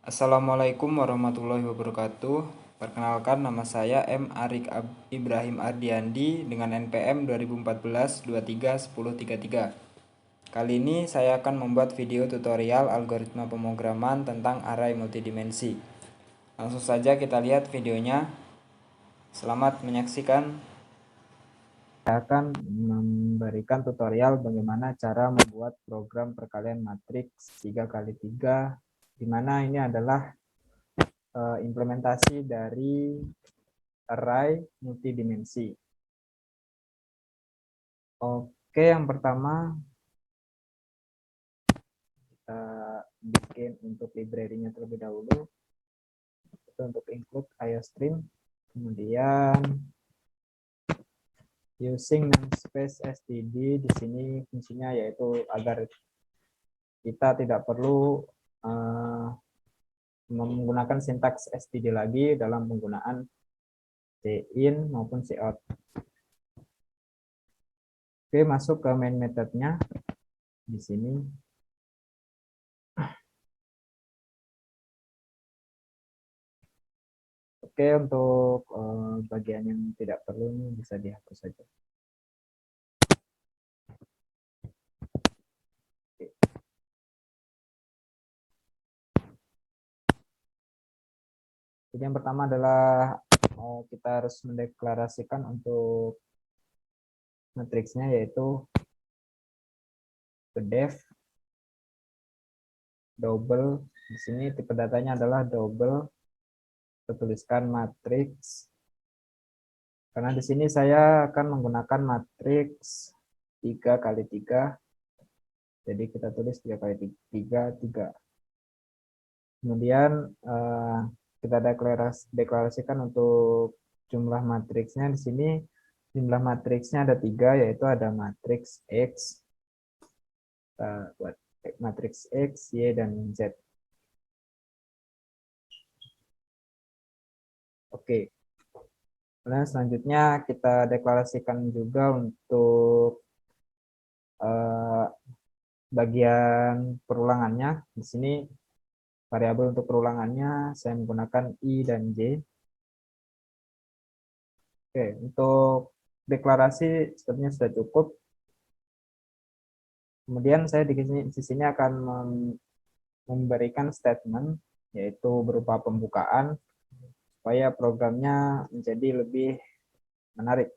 Assalamualaikum warahmatullahi wabarakatuh. Perkenalkan, nama saya M. Arik Ibrahim Ardiandi dengan NPM 2014-23-1033. Kali ini saya akan membuat video tutorial algoritma pemrograman tentang array multidimensi. Langsung saja kita lihat videonya. Selamat menyaksikan. Saya akan memberikan tutorial bagaimana cara membuat program perkalian matriks 3x3, di mana ini adalah implementasi dari array multidimensi. Oke, yang pertama kita bikin untuk library-nya terlebih dahulu. Itu untuk include IOStream. Kemudian using namespace std, di sini fungsinya yaitu agar kita tidak perlu menggunakan sintaks std lagi dalam penggunaan cin maupun cout. Oke, masuk ke main methodnya di sini. Oke, untuk bagian yang tidak perlu ini bisa dihapus saja. Oke. Jadi yang pertama adalah kita harus mendeklarasikan untuk matriksnya, yaitu def double. Di sini tipe datanya adalah double. Kita tuliskan matriks. Karena di sini saya akan menggunakan matriks 3x3. Jadi kita tulis 3x3, 3. Kemudian kita deklarasikan untuk jumlah matriksnya. Di sini jumlah matriksnya ada 3, yaitu ada matriks X, buat matriks X, Y, dan Z. Oke. Nah, selanjutnya kita deklarasikan juga untuk bagian perulangannya. Di sini variabel untuk perulangannya saya menggunakan I dan J. Oke, untuk deklarasi sepertinya sudah cukup. Kemudian saya di sini akan memberikan statement, yaitu berupa pembukaan, supaya programnya menjadi lebih menarik.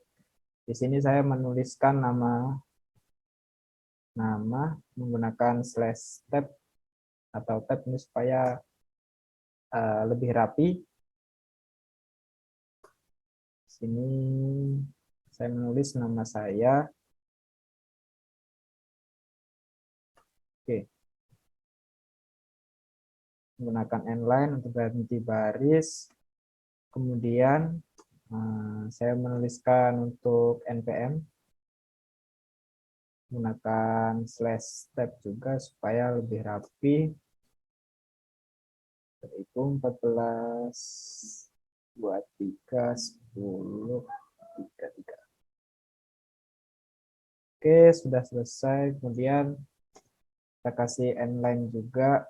Di sini saya menuliskan nama menggunakan /tab atau tab ini supaya lebih rapi. Di sini saya menulis nama saya. Oke. Menggunakan n-line untuk ganti baris. Kemudian saya menuliskan untuk npm menggunakan /tab juga supaya lebih rapi. Itu 14 23 10 33. Oke, sudah selesai. Kemudian kita kasih n-line juga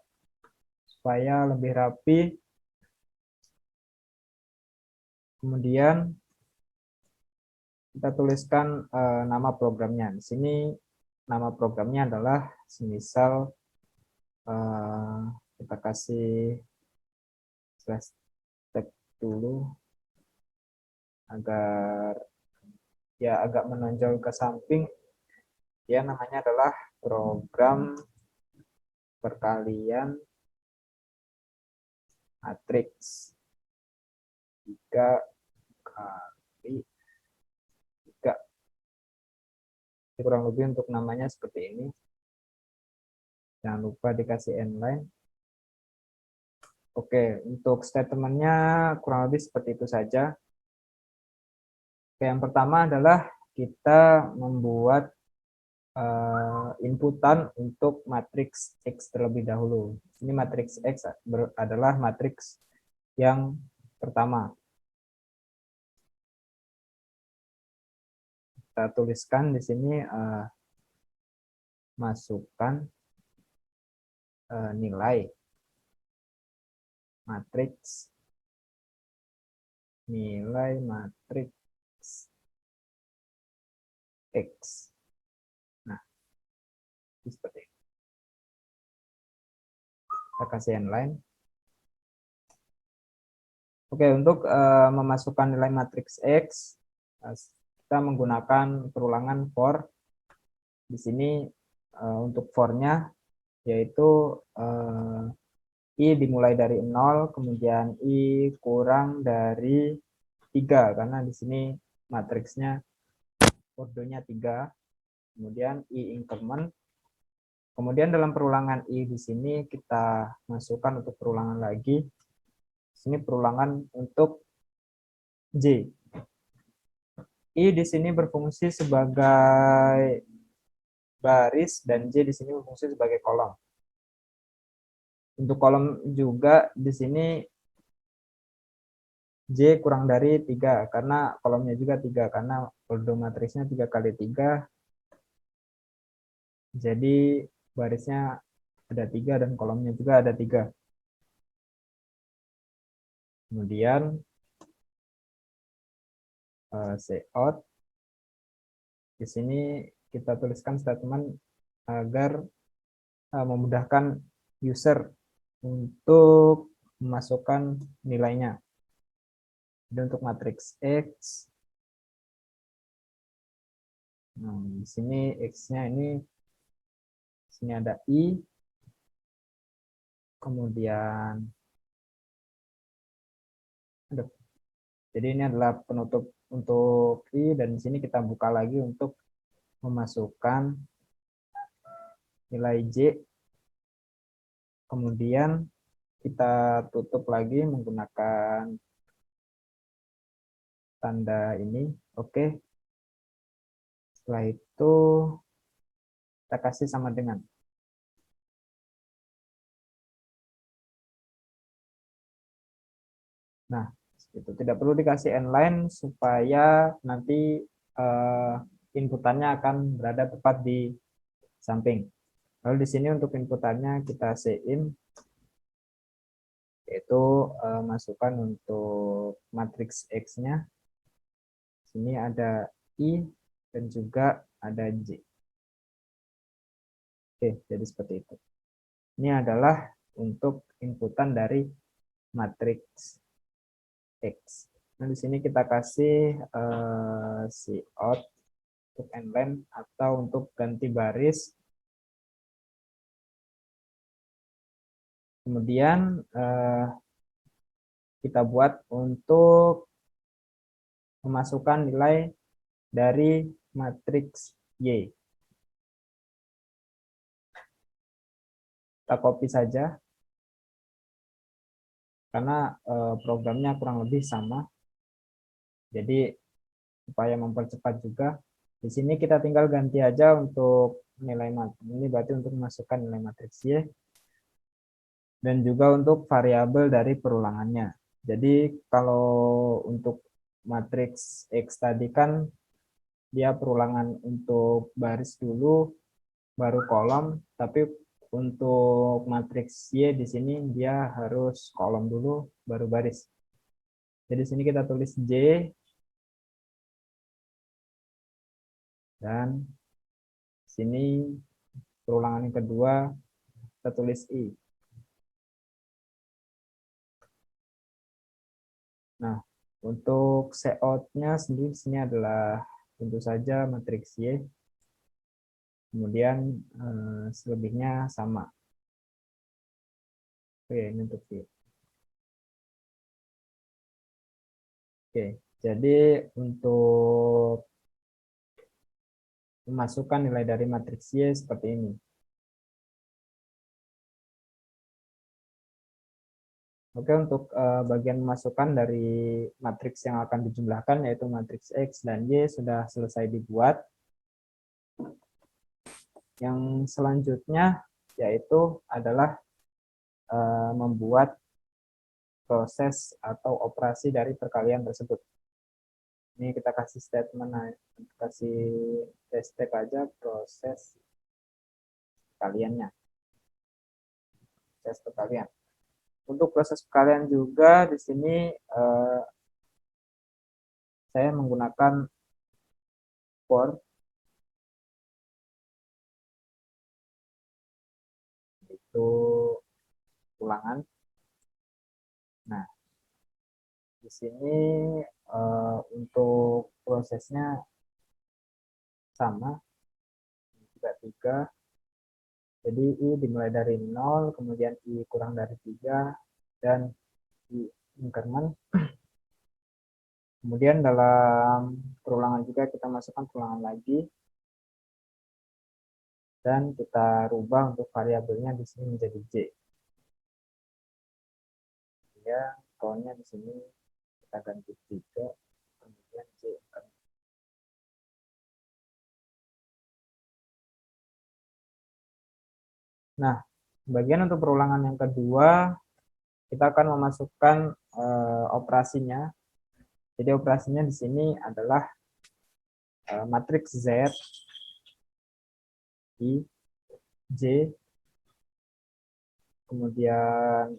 supaya lebih rapi. Kemudian kita tuliskan nama programnya. Di sini nama programnya adalah semisal kita kasih /tab dulu agar ya agak menonjol ke samping. Ya, namanya adalah program perkalian matriks 3x3. Kurang lebih untuk namanya seperti ini. Jangan lupa dikasih n-line. Oke, untuk statementnya kurang lebih seperti itu saja. Oke, yang pertama adalah kita membuat inputan untuk matriks X terlebih dahulu. Ini matriks X adalah matriks yang pertama. Kita tuliskan di sini masukkan nilai. matriks nilai matriks X. Nah, seperti ini. Kita kasih inline. Oke, untuk memasukkan nilai matriks X, kita menggunakan perulangan for. Di sini untuk for-nya yaitu I dimulai dari 0, kemudian I kurang dari 3, karena di sini matriksnya ordenya 3, kemudian I increment. Kemudian dalam perulangan I di sini kita masukkan untuk perulangan lagi. Di sini perulangan untuk J. I di sini berfungsi sebagai baris dan J di sini berfungsi sebagai kolom. Untuk kolom juga di sini J kurang dari 3 karena kolomnya juga 3 karena ordo matriksnya 3 kali 3. Jadi barisnya ada 3 dan kolomnya juga ada 3. Kemudian cout. Di sini kita tuliskan statement agar memudahkan user untuk memasukkan nilainya. Dan untuk matriks X, nah, di sini X-nya ini, di sini ada I, kemudian, jadi ini adalah penutup untuk I, dan di sini kita buka lagi untuk memasukkan nilai J, kemudian kita tutup lagi menggunakan tanda ini, oke. Setelah itu kita kasih sama dengan. Nah, itu tidak perlu dikasih inline supaya nanti inputannya akan berada tepat di samping. Lalu di sini untuk inputannya kita in, yaitu masukkan untuk matriks X-nya. Sini ada I dan juga ada J. Oke, jadi seperti itu. Ini adalah untuk inputan dari matriks X. Nah, di sini kita kasih cout untuk inline atau untuk ganti baris. Kemudian kita buat untuk memasukkan nilai dari matriks Y. Kita copy saja karena programnya kurang lebih sama. Jadi supaya mempercepat juga, di sini kita tinggal ganti aja untuk nilai matriks. Ini berarti untuk memasukkan nilai matriks Y dan juga untuk variabel dari perulangannya. Jadi kalau untuk matriks X tadi kan dia perulangan untuk baris dulu baru kolom, tapi untuk matriks Y di sini dia harus kolom dulu baru baris. Jadi di sini kita tulis J dan sini perulangan yang kedua kita tulis I. Nah, untuk cout-nya sendiri di sini adalah tentu saja matriks Y. Kemudian selebihnya sama. Oke, ini untuk Y. Oke, jadi untuk memasukkan nilai dari matriks Y seperti ini. Oke, untuk bagian memasukkan dari matriks yang akan dijumlahkan, yaitu matriks X dan Y, sudah selesai dibuat. Yang selanjutnya yaitu adalah membuat proses atau operasi dari perkalian tersebut. Ini kita kasih statement, kasih tag aja proses perkaliannya. Proses perkalian. Untuk proses perkalian juga di sini saya menggunakan for, itu ulangan. Nah, di sini untuk prosesnya sama, juga 3. Jadi I dimulai dari 0, kemudian I kurang dari 3, dan I increment. Kemudian dalam perulangan juga kita masukkan perulangan lagi, dan kita rubah untuk variabelnya di sini menjadi J. Ya, count-nya di sini kita ganti 3, kemudian J increment. Nah, bagian untuk perulangan yang kedua, kita akan memasukkan operasinya. Jadi operasinya di sini adalah matriks Z, I, J, kemudian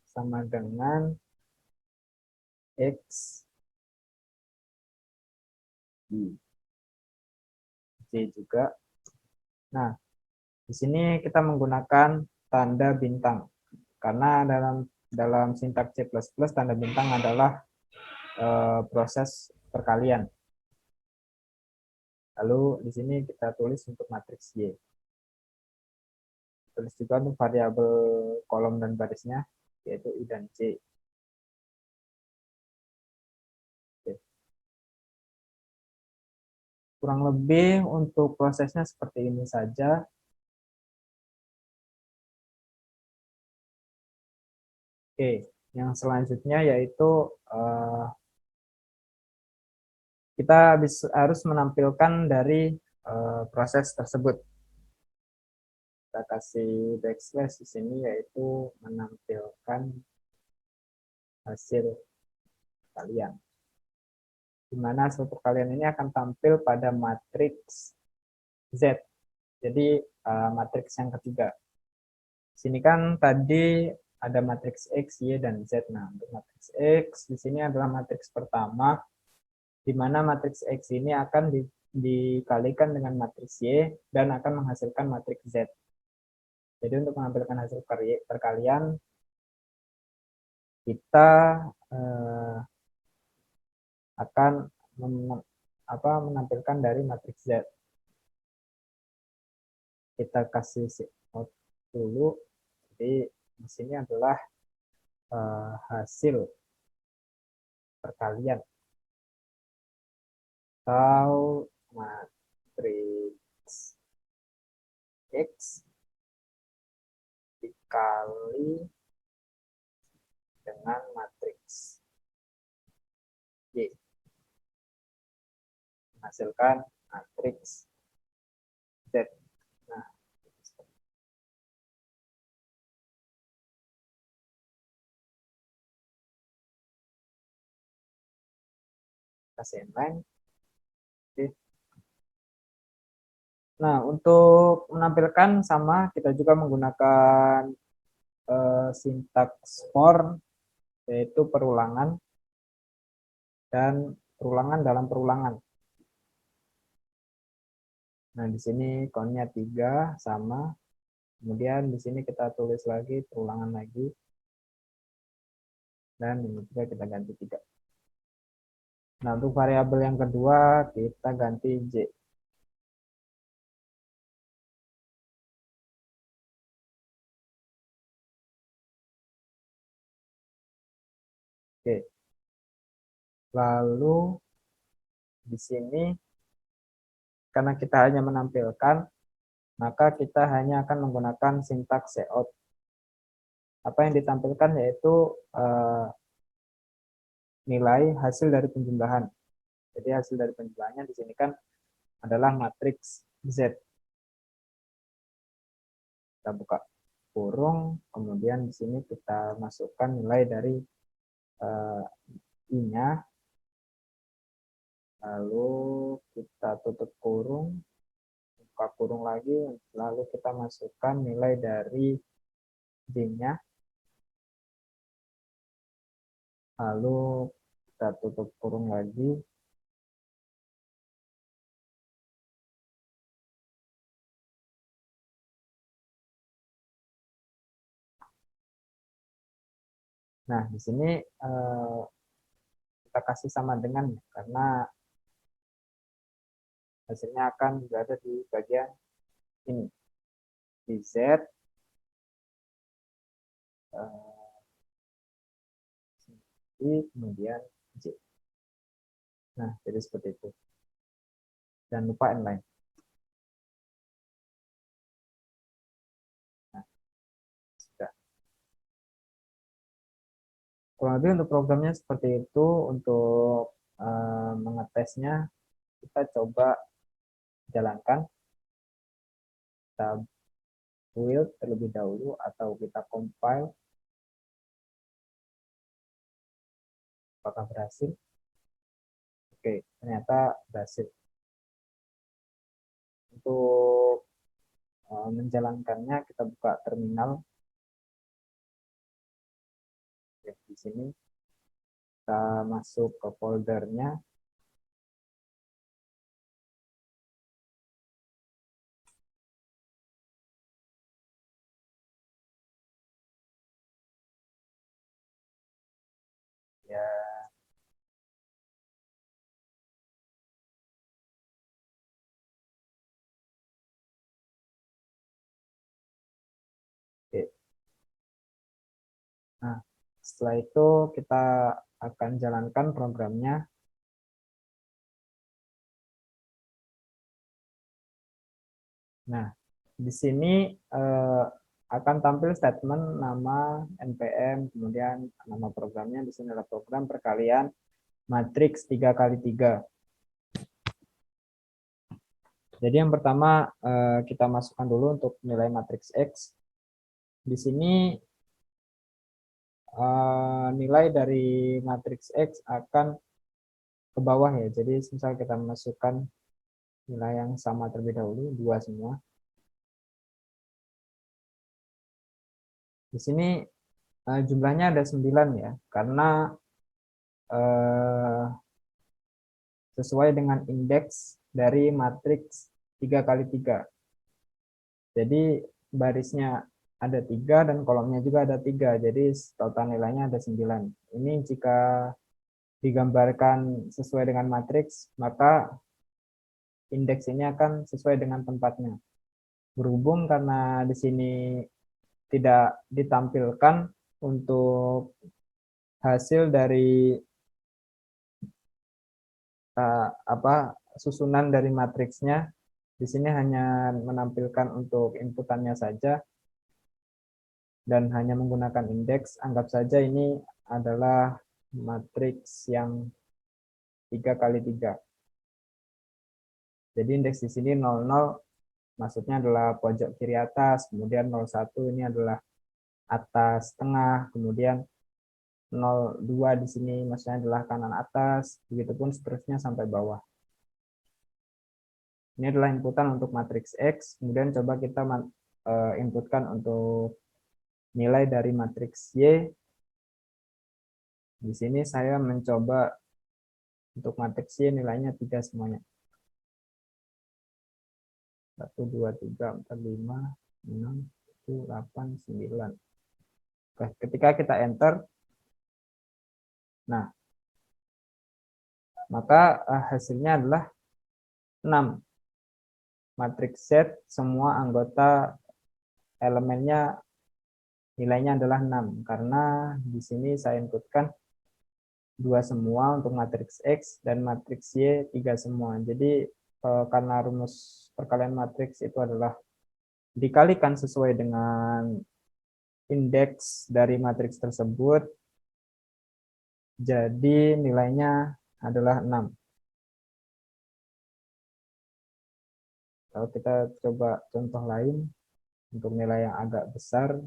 sama dengan X, I, J juga. Nah, di sini kita menggunakan tanda bintang. Karena dalam sintaks C++ tanda bintang adalah proses perkalian. Lalu di sini kita tulis untuk matriks Y. Tulis juga untuk variabel kolom dan barisnya, yaitu I dan J. Oke. Kurang lebih untuk prosesnya seperti ini saja. Oke, yang selanjutnya yaitu kita harus menampilkan dari proses tersebut. Kita kasih backslash di sini, yaitu menampilkan hasil kalian. Di mana hasil perkalian ini akan tampil pada matriks Z. Jadi matriks yang ketiga. Sini kan tadi ada matriks X, Y, dan Z. Nah, untuk matriks X di sini adalah matriks pertama, di mana matriks X ini akan dikalikan dengan matriks Y dan akan menghasilkan matriks Z. Jadi untuk menampilkan hasil perkalian, kita akan menampilkan dari matriks Z. Kita kasih out dulu. Jadi di sini adalah hasil perkalian atau matriks X dikali dengan matriks Y, menghasilkan matriks Z. Nah, kasih inline. Nah, untuk menampilkan sama, kita juga menggunakan sintaks for, yaitu perulangan dan perulangan dalam perulangan. Nah, di sini count-nya 3 sama. Kemudian di sini kita tulis lagi perulangan lagi. Dan ini juga kita ganti 3. Nah, untuk variabel yang kedua kita ganti J. Oke. Lalu di sini karena kita hanya menampilkan, maka kita hanya akan menggunakan sintaks cout. Apa yang ditampilkan yaitu nilai hasil dari penjumlahan. Jadi hasil dari penjumlahannya di sini kan adalah matriks Z. Kita buka kurung, kemudian di sini kita masukkan nilai dari I-nya, lalu kita tutup kurung, buka kurung lagi, lalu kita masukkan nilai dari J-nya, Lalu kita tutup kurung lagi. Nah, di sini kita kasih sama dengan, karena hasilnya akan berada di bagian ini, di Z, kemudian J. Nah, jadi seperti itu. Jangan lupa inline. Nah, sudah. Kurang lebih untuk programnya seperti itu. Untuk mengetesnya, kita coba jalankan. Kita build terlebih dahulu atau kita compile. Apakah berhasil? Oke, ternyata berhasil. Untuk menjalankannya, kita buka terminal. Ya, di sini kita masuk ke foldernya. Ya, oke. Nah, setelah itu kita akan jalankan programnya. Nah, di sini akan tampil statement nama npm, kemudian nama programnya. Di sini adalah program perkalian matriks 3x3. Jadi yang pertama kita masukkan dulu untuk nilai matriks X. Di sini nilai dari matriks X akan ke bawah ya. Jadi misal kita masukkan nilai yang sama terlebih dahulu, 2 semua. Di sini jumlahnya ada 9 ya, karena sesuai dengan indeks dari matriks 3x3. Jadi barisnya ada 3 dan kolomnya juga ada 3. Jadi total nilainya ada 9. Ini jika digambarkan sesuai dengan matriks, maka indeks ini akan sesuai dengan tempatnya. Berhubung karena di sini tidak ditampilkan untuk hasil dari susunan dari matriksnya, di sini hanya menampilkan untuk inputannya saja dan hanya menggunakan indeks. Anggap saja ini adalah matriks yang 3x3. Jadi indeks di sini 00 maksudnya adalah pojok kiri atas, kemudian 01 ini adalah atas tengah, kemudian 02 di sini maksudnya adalah kanan atas, begitupun seterusnya sampai bawah. Ini adalah inputan untuk matriks X, kemudian coba kita inputkan untuk nilai dari matriks Y. Di sini saya mencoba untuk matriks Y nilainya 3 semuanya. 1, 2, 3, 4, 5, 6, 7, 8, 9. Oke, ketika kita enter, nah, maka hasilnya adalah 6. Matriks Z, semua anggota elemennya nilainya adalah 6. Karena di sini saya inputkan 2 semua untuk matriks X dan matriks Y 3 semua. Jadi karena rumus perkalian matriks itu adalah dikalikan sesuai dengan indeks dari matriks tersebut, jadi nilainya adalah 6. Kalau kita coba contoh lain untuk nilai yang agak besar,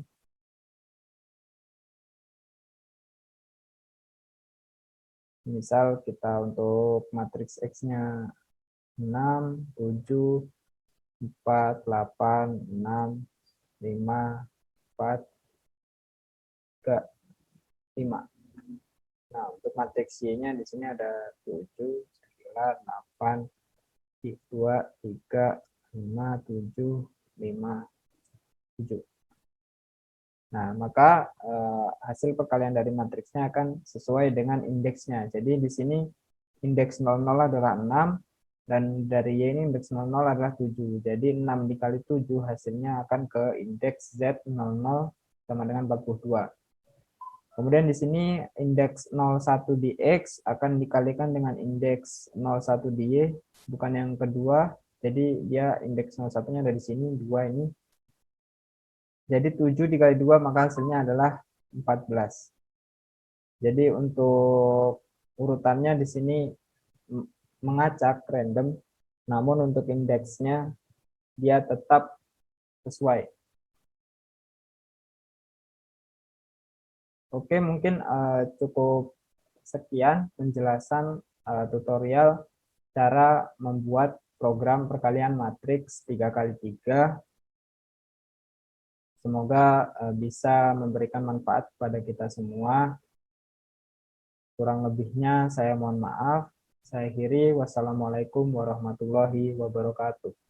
misal kita untuk matriks X-nya 6, 7, 4, 8, 6, 5, 4, 3, 5. Nah, untuk matriks Y-nya di sini ada 7, 9, 8, 2, 3, 5, 7, 5, 7. Nah, maka hasil perkalian dari matriksnya akan sesuai dengan indeksnya. Jadi di sini indeks 00 adalah 6, dan dari Y ini indeks 00 adalah 7. Jadi 6 dikali 7 hasilnya akan ke indeks Z00 sama dengan 42. Kemudian di sini indeks 01 di X akan dikalikan dengan indeks 01 di Y, bukan yang kedua. Jadi dia indeks 01-nya dari sini, 2 ini. Jadi 7 dikali 2 maka hasilnya adalah 14. Jadi untuk urutannya di sini mengacak random, namun untuk indeksnya dia tetap sesuai. Oke, mungkin cukup sekian penjelasan tutorial cara membuat program perkalian matriks 3x3. Semoga bisa memberikan manfaat kepada kita semua. Kurang lebihnya saya mohon maaf. Saya akhiri. Wassalamualaikum warahmatullahi wabarakatuh.